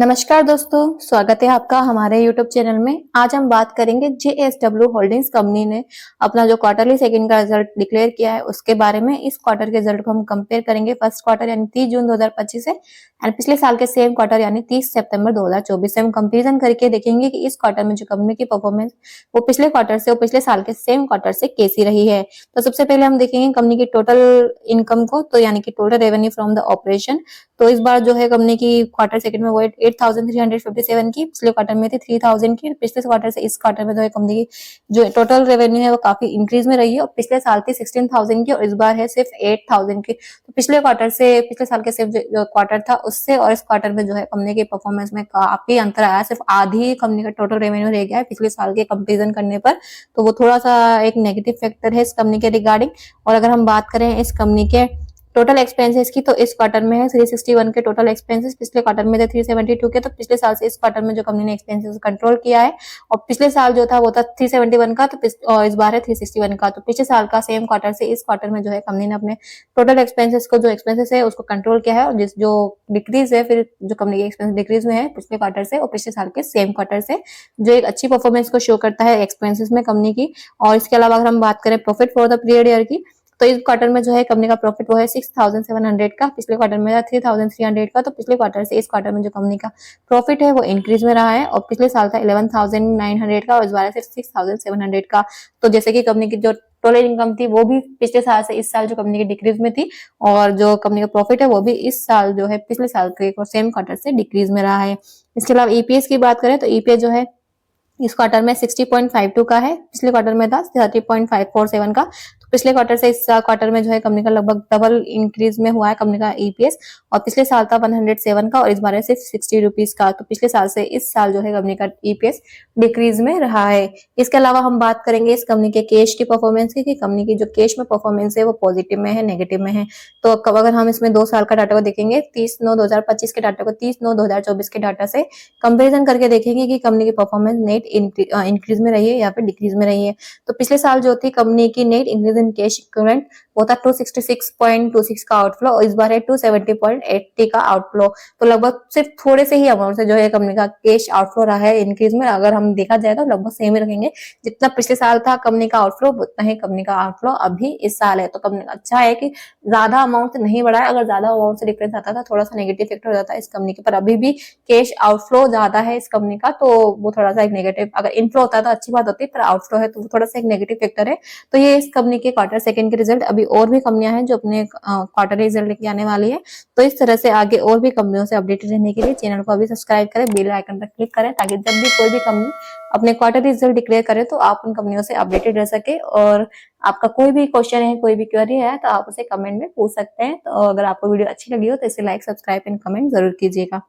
नमस्कार दोस्तों, स्वागत है आपका हमारे यूट्यूब चैनल में। आज हम बात करेंगे JSW होल्डिंग्स कंपनी ने अपना जो क्वार्टरली सेकंड का रिजल्ट डिक्लेयर किया है उसके बारे में। इस क्वार्टर के रिजल्ट को हम कंपेयर करेंगे फर्स्ट क्वार्टर यानी 30 जून 2025 से एंड पिछले साल के सेम क्वार्टर यानी 30 सितंबर 2024 से हम कंपेरिजन करके देखेंगे कि इस क्वार्टर में जो कंपनी की परफॉर्मेंस वो पिछले क्वार्टर से और पिछले साल के सेम क्वार्टर से कैसी रही है। तो सबसे पहले हम देखेंगे कंपनी की टोटल इनकम को, तो यानी कि total revenue from the operation. तो इस बार जो है कंपनी की क्वार्टर सेकंड में वो 8,357 की, पिछले क्वार्टर में थी 3,000 की। पिछले क्वार्टर से इस क्वार्टर में जो है कंपनी की जो टोटल रेवेन्यू है वो काफी इंक्रीज में रही है और पिछले साल थी 16,000 की और इस बार है सिर्फ 8,000 की। तो पिछले क्वार्टर से पिछले साल के सिर्फ जो क्वार्टर था उससे और इस क्वार्टर में जो है कंपनी के परफॉर्मेंस में काफी अंतर आया। सिर्फ आधी कंपनी का टोटल रेवेन्यू रह गया है पिछले साल के कंपेरिजन करने पर, तो वो थोड़ा सा एक नेगेटिव फैक्टर है इस कंपनी के रिगार्डिंग। और अगर हम बात करें इस कंपनी के टोटल एक्सपेंसेस की, तो इस क्वार्टर में है 361 के टोटल एक्सपेंसेस, पिछले क्वार्टर में थे 372 के। तो पिछले साल से इस क्वार्टर में जो कंपनी ने एक्सपेंसेस कंट्रोल किया है और पिछले साल जो था वो था 371 का, तो और इस बार है 361 का। तो पिछले साल का सेम क्वार्टर से इस क्वार्टर में जो है कंपनी ने अपने टोटल एक्सपेंसेस को, जो एक्सपेंसेस है उसको कंट्रोल किया है और जिस जो डिक्रीज है, फिर जो कंपनी के एक्सपेंस डिक्रीज में है पिछले क्वार्टर से और पिछले साल के सेम क्वार्टर से, जो एक अच्छी परफॉर्मेंस को शो करता है एक्सपेंसेस में कंपनी की। और इसके अलावा अगर हम बात करें profit for the period year की, तो इस क्वार्टर में जो है कंपनी का प्रॉफिट वो है 6,700 का, पिछले क्वार्टर में था 3,300 का। तो पिछले क्वार्टर से इस क्वार्टर में जो कंपनी का प्रॉफिट है वो इंक्रीज में रहा है और पिछले साल था 11,900 का और इस बार सिर्फ 6,700 का। तो जैसे कि कंपनी की जो टोटल इनकम थी वो भी पिछले साल से इस साल जो कंपनी की डिक्रीज में थी और जो कंपनी का प्रॉफिट है वो भी इस साल जो है पिछले साल के सेम क्वार्टर से डिक्रीज में रहा है। इसके अलावा ईपीएस की बात करें तो ईपीएस जो है इस क्वार्टर में 60.52 का है, पिछले क्वार्टर में था 30.547 का। तो पिछले क्वार्टर से इस क्वार्टर में जो है कंपनी का लगभग डबल इंक्रीज में हुआ है कंपनी का ईपीएस और पिछले साल था 107 का और इस बार है सिर्फ 60 रुपीज का। तो पिछले साल से इस साल जो है कंपनी का ईपीएस डिक्रीज में रहा है। इसके अलावा हम बात करेंगे इस कंपनी के कैश की परफॉर्मेंस की, कि कंपनी की जो कैश में परफॉर्मेंस है वो पॉजिटिव में है, नेगेटिव में है। तो अगर हम इसमें 2 साल का डाटा को देखेंगे, 30/9/2025 के डाटा को 30/9/2024 के डाटा से कंपेरिजन करके देखेंगे कि कंपनी की परफॉर्मेंस नेट इंक्रीज में रही है या फिर डिक्रीज में रही है। तो पिछले साल जो थी कंपनी की net increase in cash equivalent वो था 266.26 का आउटफ्लो और इस बार है 270.80 का आउटफ्लो। तो लगभग सिर्फ थोड़े से ही अमाउंट से जो है कंपनी का कैश आउटफ्लो रहा है इंक्रीज में। अगर हम देखा जाए तो लगभग सेम ही रखेंगे, जितना पिछले साल था कंपनी का आउटफ्लो उतना ही कंपनी का आउटफ्लो अभी इस साल है। तो कंपनी अच्छा है कि ज्यादा अमाउंट से नहीं बढ़ा है। अगर ज्यादा अमाउंट से डिफरेंस आता था थोड़ा सा नेगेटिव फैक्टर हो जाता है इस कंपनी के, पर अभी भी कैश आउटफ्लो ज्यादा है इस कंपनी का, तो वो थोड़ा सा एक नेगेटिव, अगर इनफ्लो होता है तो अच्छी बात होती है, पर आउटफ्लो है तो वो थोड़ा सा एक नेगेटिव फैक्टर है। तो ये इस कंपनी के क्वार्टर सेकंड के रिजल्ट। अभी और भी कंपनियां हैं जो अपने क्वार्टरली रिजल्ट लेके आने वाली है, तो इस तरह से आगे और भी कंपनियों से अपडेटेड रहने के लिए चैनल को अभी सब्सक्राइब करें, बेल आइकन पर क्लिक करें, ताकि जब भी कोई भी कंपनी अपने क्वार्टर रिजल्ट डिक्लेयर करे तो आप उन कंपनियों से अपडेटेड रह सके। और आपका कोई भी क्वेश्चन है, कोई भी क्वेरी है तो आप उसे कमेंट में पूछ सकते हैं। तो अगर आपको वीडियो अच्छी लगी हो तो इसे लाइक, सब्सक्राइब एंड कमेंट जरूर कीजिएगा।